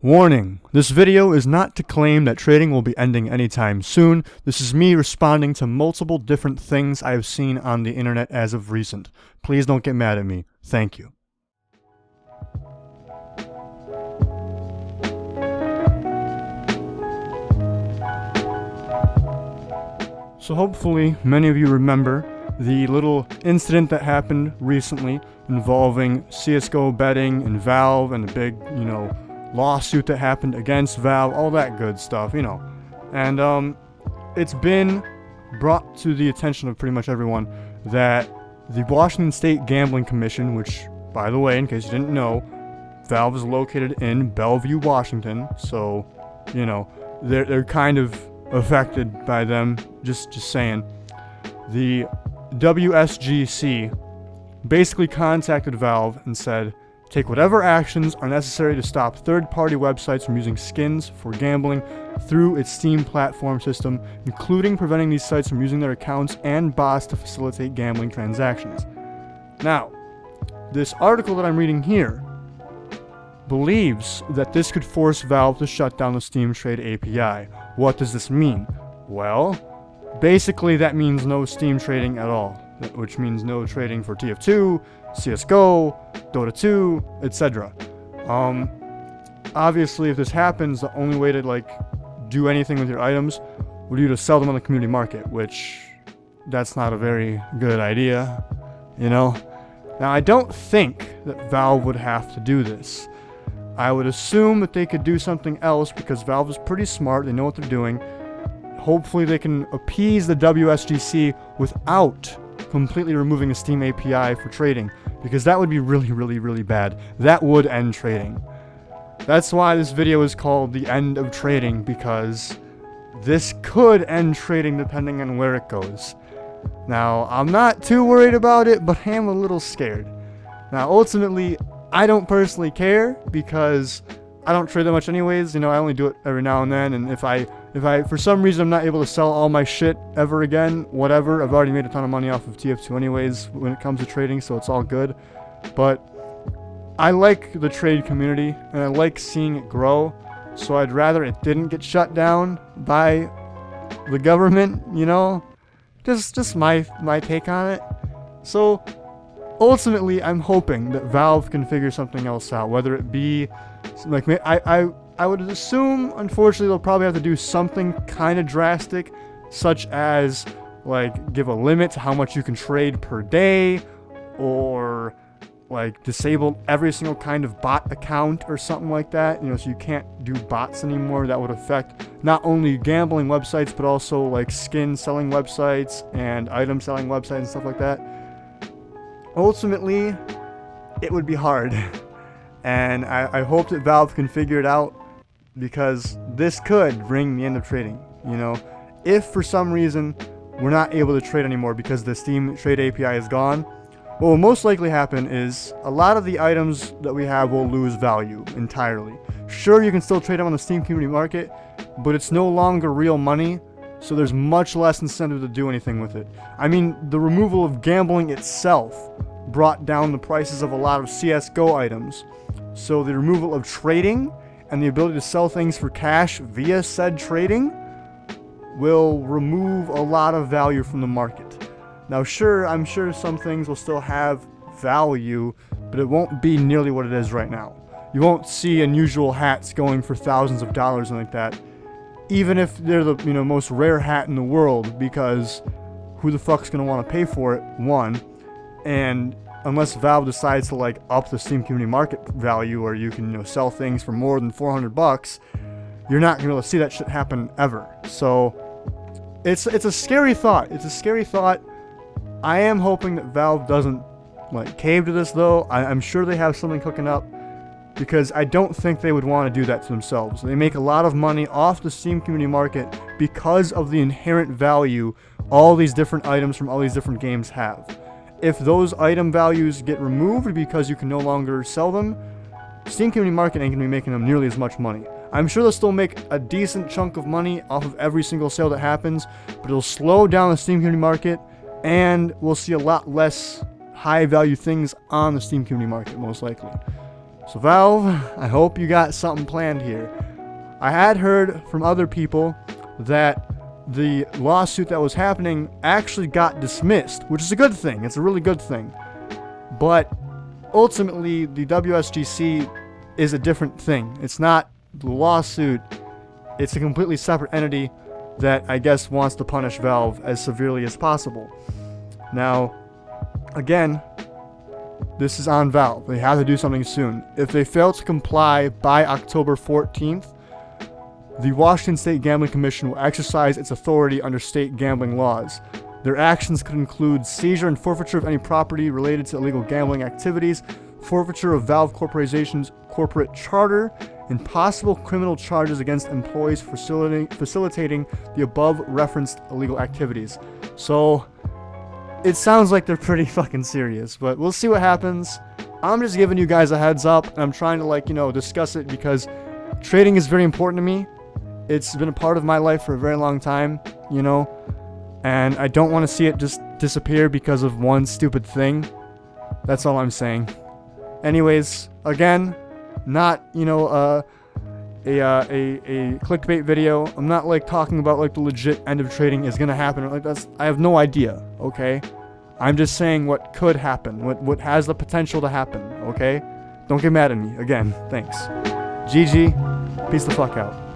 Warning, this video is not to claim that trading will be ending anytime soon. This is me responding to multiple different things I have seen on the internet as of recent. Please don't get mad at me. Thank you. So hopefully many of you remember the little incident that happened recently involving CSGO betting and Valve and the big, lawsuit that happened against Valve, all that good stuff, And it's been brought to the attention of pretty much everyone that the Washington State Gambling Commission, which, by the way, in case you didn't know, Valve is located in Bellevue, Washington, so, they're kind of affected by them, just saying. The WSGC basically contacted Valve and said, take whatever actions are necessary to stop third-party websites from using skins for gambling through its Steam platform system, including preventing these sites from using their accounts and bots to facilitate gambling transactions. Now, this article that I'm reading here believes that this could force Valve to shut down the Steam Trade API. What does this mean? Well, basically that means no Steam trading at all, which means no trading for TF2, CSGO, Dota 2, etc. Obviously, if this happens, the only way to do anything with your items would be to sell them on the community market, which that's not a very good idea, Now, I don't think that Valve would have to do this. I would assume that they could do something else because Valve is pretty smart, they know what they're doing. Hopefully they can appease the WSGC without completely removing the Steam API for trading, because that would be really, really, really bad. That would end trading. That's why this video is called The End of Trading, because this could end trading depending on where it goes. Now, I'm not too worried about it, but I am a little scared. Now, ultimately, I don't personally care, because I don't trade that much anyways. I only do it every now and then, and if I for some reason I'm not able to sell all my shit ever again, whatever, I've already made a ton of money off of TF2 anyways when it comes to trading, so it's all good. But I like the trade community, and I like seeing it grow, so I'd rather it didn't get shut down by the government, Just my take on it. So ultimately, I'm hoping that Valve can figure something else out, whether it be I would assume, unfortunately, they'll probably have to do something kind of drastic, such as give a limit to how much you can trade per day, or disable every single kind of bot account or something like that, so you can't do bots anymore. That would affect not only gambling websites, but also skin selling websites and item selling websites and stuff like that. Ultimately, it would be hard. And I hope that Valve can figure it out, because this could bring the end of trading, If for some reason we're not able to trade anymore because the Steam Trade API is gone, what will most likely happen is a lot of the items that we have will lose value entirely. Sure, you can still trade them on the Steam community market, but it's no longer real money, so there's much less incentive to do anything with it. I mean, the removal of gambling itself brought down the prices of a lot of CSGO items. So the removal of trading and the ability to sell things for cash via said trading will remove a lot of value from the market. Now, sure, I'm sure some things will still have value, but it won't be nearly what it is right now. You won't see unusual hats going for thousands of dollars and like that, even if they're the most rare hat in the world, because who the fuck's gonna want to pay for it? One, and unless Valve decides to up the Steam community market value, where you can sell things for more than $400, you're not gonna be able to see that shit happen ever. So it's a scary thought. It's a scary thought. I am hoping that Valve doesn't cave to this, though. I'm sure they have something cooking up, because I don't think they would want to do that to themselves. They make a lot of money off the Steam community market because of the inherent value all these different items from all these different games have. If those item values get removed because you can no longer sell them, Steam community market ain't going to be making them nearly as much money. I'm sure they'll still make a decent chunk of money off of every single sale that happens, but it'll slow down the Steam community market, and we'll see a lot less high value things on the Steam community market, most likely. So Valve, I hope you got something planned here. I had heard from other people that the lawsuit that was happening actually got dismissed, which is a good thing. It's a really good thing. But ultimately, the WSGC is a different thing. It's not the lawsuit. It's a completely separate entity that I guess wants to punish Valve as severely as possible. Now, again, this is on Valve. They have to do something soon. If they fail to comply by October 14th, the Washington State Gambling Commission will exercise its authority under state gambling laws. Their actions could include seizure and forfeiture of any property related to illegal gambling activities, forfeiture of Valve Corporation's corporate charter, and possible criminal charges against employees facilitating the above-referenced illegal activities. So, it sounds like they're pretty fucking serious, but we'll see what happens. I'm just giving you guys a heads up, and I'm trying to, discuss it because trading is very important to me. It's been a part of my life for a very long time, and I don't want to see it just disappear because of one stupid thing. That's all I'm saying. Anyways, again, not, a clickbait video. I'm not talking about the legit end of trading is gonna happen. I have no idea, okay? I'm just saying what could happen, what has the potential to happen, okay? Don't get mad at me. Again, thanks. GG. Peace the fuck out.